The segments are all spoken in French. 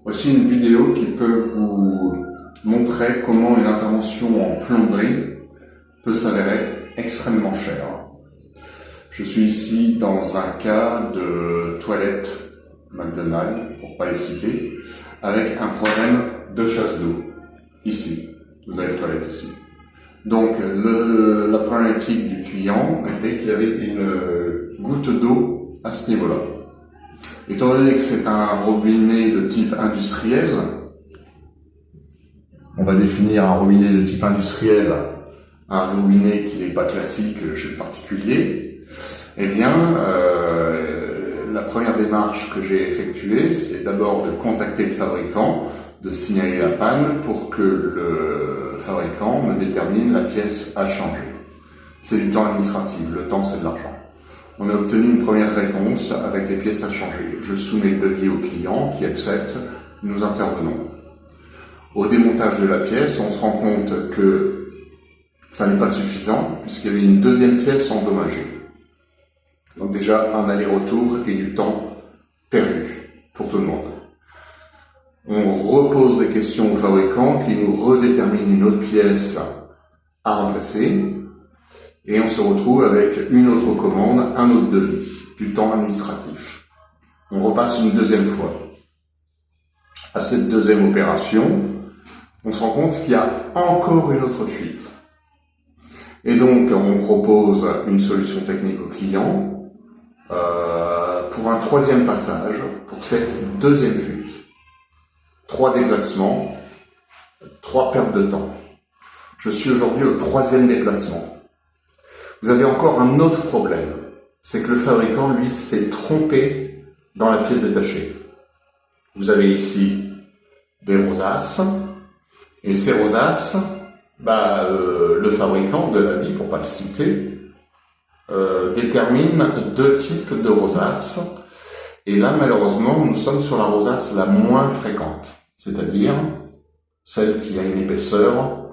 Voici une vidéo qui peut vous montrer comment une intervention en plomberie peut s'avérer extrêmement chère. Je suis ici dans un cas de toilette McDonald's, pour ne pas les citer, avec un problème de chasse d'eau. Ici, vous avez la toilette ici. Donc la problématique du client était qu'il y avait une goutte d'eau à ce niveau-là. Étant donné que c'est un robinet de type industriel, on va définir un robinet de type industriel, un robinet qui n'est pas classique chez le particulier, eh bien, la première démarche que j'ai effectuée, c'est d'abord de contacter le fabricant, de signaler la panne pour que le fabricant me détermine la pièce à changer. C'est du temps administratif, le temps c'est de l'argent. On a obtenu une première réponse avec les pièces à changer. Je soumets le devis au client qui accepte, nous intervenons. Au démontage de la pièce, on se rend compte que ça n'est pas suffisant puisqu'il y avait une deuxième pièce endommagée. Donc déjà un aller-retour et du temps perdu pour tout le monde. On repose des questions au fabricant qui nous redétermine une autre pièce à remplacer et on se retrouve avec une autre commande, un autre devis, du temps administratif. On repasse une deuxième fois. À cette deuxième opération, on se rend compte qu'il y a encore une autre fuite. Et donc on propose une solution technique au client pour un troisième passage, pour cette deuxième fuite. 3 déplacements, 3 pertes de temps. Je suis aujourd'hui au 3e déplacement. Vous avez encore un autre problème, c'est que le fabricant, lui, s'est trompé dans la pièce détachée. Vous avez ici des rosaces, et ces rosaces, le fabricant de l'habit, pour pas le citer, détermine 2 types de rosaces. Et là, malheureusement, nous sommes sur la rosace la moins fréquente, c'est-à-dire celle qui a une épaisseur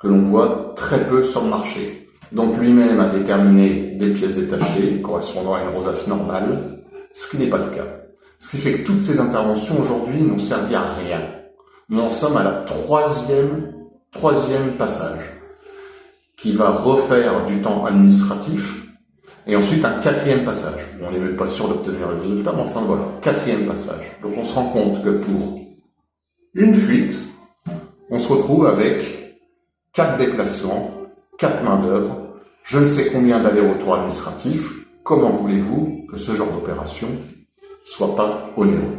que l'on voit très peu sur le marché. Donc lui-même a déterminé des pièces détachées correspondant à une rosace normale, ce qui n'est pas le cas. Ce qui fait que toutes ces interventions aujourd'hui n'ont servi à rien. Nous en sommes à la troisième passage, qui va refaire du temps administratif, et ensuite un 4e passage. On n'est même pas sûr d'obtenir le résultat, mais enfin voilà, 4e passage. Donc on se rend compte que pour une fuite, on se retrouve avec 4 déplacements, 4 main-d'œuvre, je ne sais combien d'allers-retours administratifs. Comment voulez-vous que ce genre d'opération soit pas onéreux ?